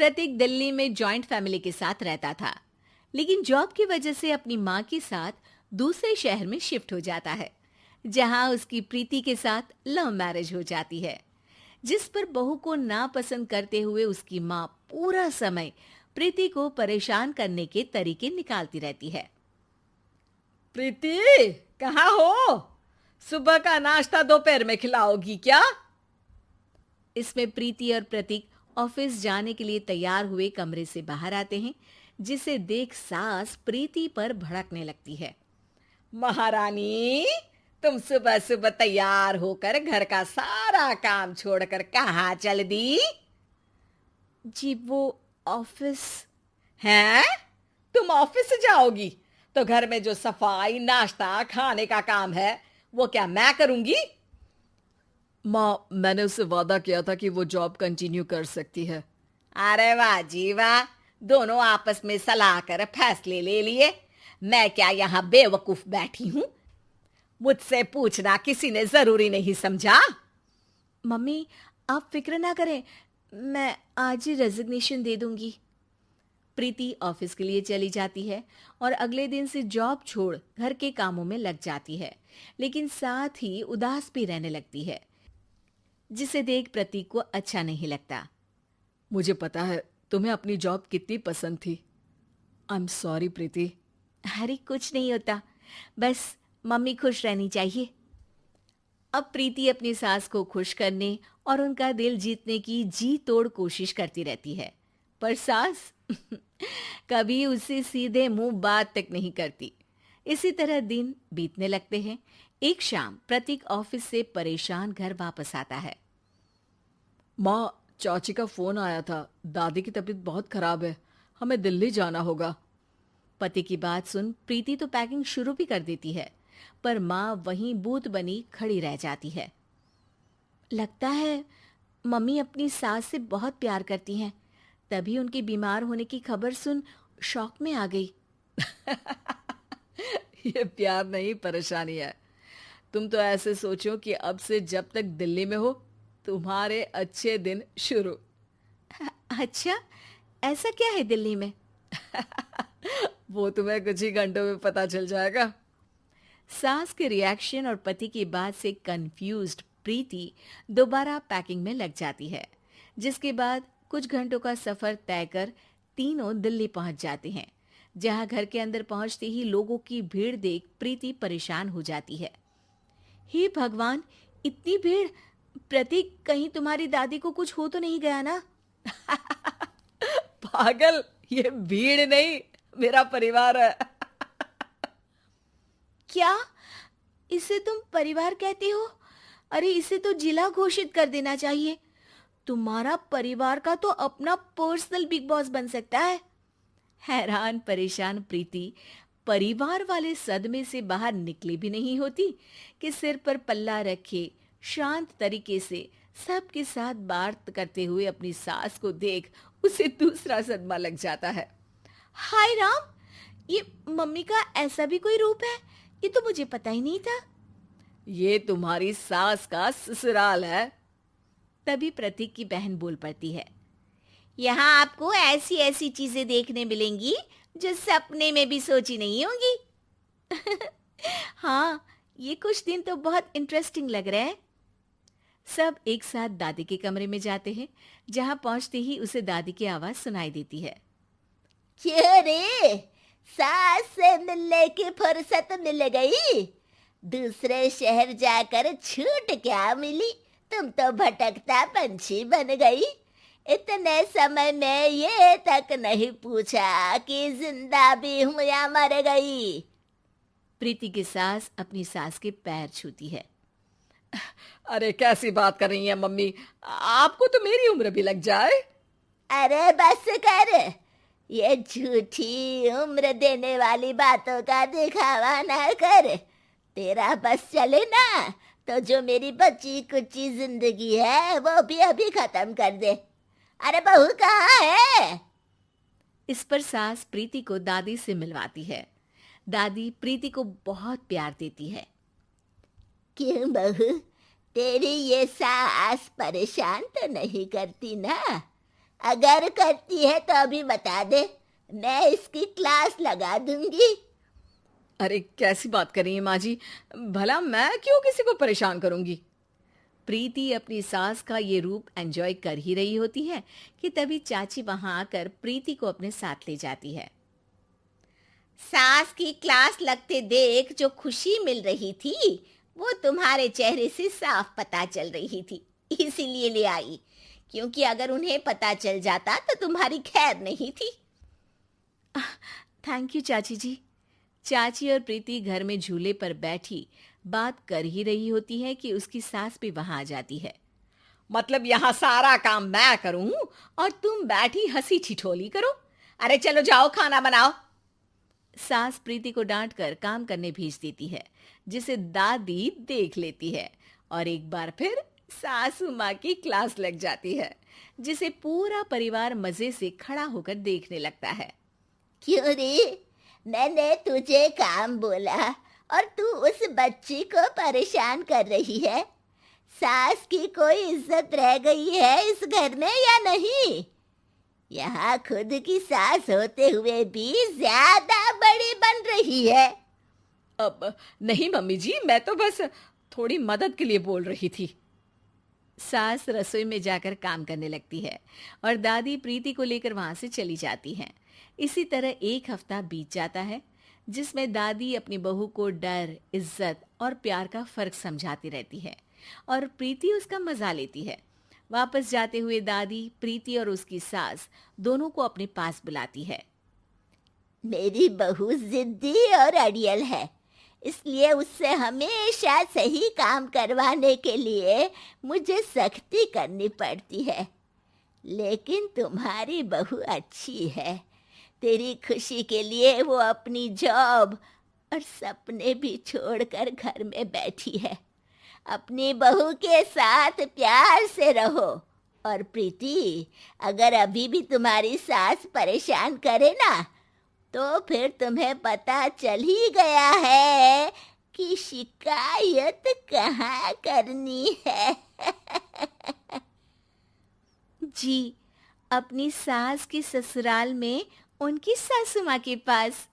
प्रतीक दिल्ली में joint family के साथ रहता था, लेकिन जॉब की वजह से अपनी माँ के साथ दूसरे शहर में शिफ्ट हो जाता है, जहाँ उसकी प्रीति के साथ लव मैरिज हो जाती है, जिस पर बहू को नापसंद करते हुए उसकी माँ पूरा समय प्रीति को परेशान करने के तरीके निकालती रहती है। प्रीति, कहाँ हो? सुबह का नाश्ता दोपहर में खिलाओगी क्या? इसमें प्रीति और प्रतीक ऑफिस जाने के लिए तैयार हुए कमरे से बाहर आते हैं, जिसे देख सास प्रीति पर भड़कने लगती है। महारानी, तुम सुबह सुबह तैयार होकर घर का सारा काम छोड़कर कहाँ चल दी? जी वो ऑफिस। हैं? तुम ऑफिस जाओगी तो घर में जो सफाई, नाश्ता, खाने का काम है वो क्या मैं करूंगी? माँ, मैंने उससे वादा किया था कि वो जॉब कंटिन्यू कर सकती है। अरे वाह जी वाह, दोनों आपस में सलाह कर फैसले ले लिए। मैं क्या यहाँ बेवकूफ बैठी हूँ? मुझसे पूछना किसी ने जरूरी नहीं समझा? मम्मी, आप फिक्र ना करें, मैं आज ही रेजिग्नेशन दे दूंगी। प्रीति ऑफिस के लिए चली जाती है और अगले दिन से जॉब छोड़ घर के कामों में लग जाती है, लेकिन साथ ही उदास भी रहने लगती है, जिसे देख प्रतीक को अच्छा नहीं लगता। मुझे पता है तुम्हें अपनी जॉब कितनी पसंद थी। आई एम सॉरी प्रीति। अरे कुछ नहीं होता, बस मम्मी खुश रहनी चाहिए। अब प्रीति अपनी सास को खुश करने और उनका दिल जीतने की जी तोड़ कोशिश करती रहती है, पर सास कभी उससे सीधे मुंह बात तक नहीं करती। इसी तरह दिन बीतने लगते हैं। एक शाम प्रतीक ऑफिस से परेशान घर वापस आता है। माँ, चाची का फोन आया था। दादी की तबीयत बहुत खराब है, हमें दिल्ली जाना होगा। पति की बात सुन प्रीति तो पैकिंग शुरू भी कर देती है, पर माँ वहीं बूत बनी खड़ी रह जाती है। लगता है मम्मी अपनी सास से बहुत प्यार करती हैं, तभी उनके बीमार होने की खबर सुन शॉक में आ गई। ये प्यार नहीं, परेशानी है। तुम तो ऐसे सोचो कि अब से जब तक दिल्ली में हो तुम्हारे अच्छे दिन शुरू। अच्छा, ऐसा क्या है दिल्ली में? वो तुम्हें कुछ ही घंटों में पता चल जाएगा। सास के रिएक्शन और पति की बात से कंफ्यूज्ड प्रीति दोबारा पैकिंग में लग जाती है, जिसके बाद कुछ घंटों का सफर तय कर तीनों दिल्ली पहुंच जाते हैं, जहां घर के अंदर पहुंचते ही लोगों की भीड़ देख प्रीति परेशान हो जाती है। हे भगवान, इतनी भीड़! प्रतीक, कहीं तुम्हारी दादी को कुछ हो तो नहीं गया ना? पागल, ये भीड़ नहीं, मेरा परिवार है। क्या? इसे तुम परिवार कहते हो? अरे इसे तो जिला घोषित कर देना चाहिए। तुम्हारा परिवार का तो अपना पर्सनल बिग बॉस बन सकता है। हैरान परेशान प्रीति परिवार वाले सदमे से बाहर निकली भी नहीं होती कि सिर पर पल्ला रखे शांत तरीके से सबके साथ बात करते हुए अपनी सास को देख उसे दूसरा सदमा लग जाता है। हाय राम, ये मम्मी का ऐसा भी कोई रूप है? ये तो मुझे पता ही नहीं था। ये तुम्हारी सास का ससुराल है। तभी प्रतीक की बहन बोल पड़ती है। यहाँ आपको ऐसी ऐसी चीजें देखने मिलेंगी जो सपने में भी सोची नहीं होंगी। हाँ, ये कुछ दिन तो बहुत इंटरेस्टिंग लग रहे हैं। सब एक साथ दादी के कमरे में जाते हैं, जहां पहुंचते ही उसे दादी की आवाज सुनाई देती है। क्यों रे, सास से मिलने की फुर्सत मिल गई? दूसरे शहर जाकर छूट क्या मिली? तुम तो भटकता पंछी बन गई। इतने समय में ये तक नहीं पूछा कि जिंदा भी हूं या मर गई। प्रीति की सास अपनी सास के पैर छूती है। अरे कैसी बात कर रही है मम्मी, आपको तो मेरी उम्र भी लग जाए। अरे बस कर, ये झूठी उम्र देने वाली बातों का दिखावा ना कर। तेरा बस चले ना तो जो मेरी बची कुची जिंदगी है वो भी अभी खत्म कर दे। अरे बहू कहाँ है? इस पर सास प्रीति को दादी से मिलवाती है। दादी प्रीति को बहुत प्यार देती है। क्यों बहू, तेरी ये सास परेशान तो नहीं करती ना? अगर करती है तो अभी बता दे, मैं इसकी क्लास लगा दूंगी। अरे कैसी बात कर रही हैं माँ जी, भला मैं क्यों किसी को परेशान करूंगी। प्रीति अपनी सास का ये रूप एंजॉय कर ही रही होती है कि तभी चाची वहां आकर प्रीति को अपने साथ ले जाती है। सास की क्लास लगते देख जो खुशी मिल रही थी वो तुम्हारे चेहरे से साफ पता चल रही थी, इसीलिए ले आई, क्योंकि अगर उन्हें पता चल जाता तो तुम्हारी खैर नहीं थी। थैंक यू चाची जी। चाची और प्रीति घर में झूले पर बैठी बात कर ही रही होती है कि उसकी सास भी वहां आ जाती है। मतलब यहाँ सारा काम मैं करूं और तुम बैठी हंसी ठिठोली करो? अरे चलो जाओ खाना बनाओ। सास प्रीति को डांट कर काम करने भेज देती है, जिसे दादी देख लेती है और एक बार फिर सासू माँ की क्लास लग जाती है, जिसे पूरा परिवार मजे से खड़ा होकर देखने लगता है। क्यों रे, मैंने तुझे काम बोला और तू उस बच्ची को परेशान कर रही है। सास की कोई इज्जत रह गई है इस घर में या नहीं? यहाँ खुद की सास होते हुए भी ज्यादा बड़ी बन रही है। अब नहीं मम्मी जी, मैं तो बस थोड़ी मदद के लिए बोल रही थी। सास रसोई में जाकर काम करने लगती है और दादी प्रीति को लेकर वहां से चली जाती हैं। इसी तरह एक हफ्ता बीत जाता है, जिसमें दादी अपनी बहू को डर, इज्जत और प्यार का फर्क समझाती रहती है और प्रीति उसका मजा लेती है। वापस जाते हुए दादी प्रीति और उसकी सास दोनों को अपने पास बुलाती है। मेरी बहू जिद्दी और अड़ियल है, इसलिए उससे हमेशा सही काम करवाने के लिए मुझे सख्ती करनी पड़ती है। लेकिन तुम्हारी बहू अच्छी है, तेरी खुशी के लिए वो अपनी जॉब और सपने भी छोड़कर घर में बैठी है। अपनी बहू के साथ प्यार से रहो। और प्रीति, अगर अभी भी तुम्हारी सास परेशान करे ना, तो फिर तुम्हें पता चल ही गया है कि शिकायत कहाँ करनी है। जी, अपनी सास के ससुराल में उनकी सासू माँ के पास।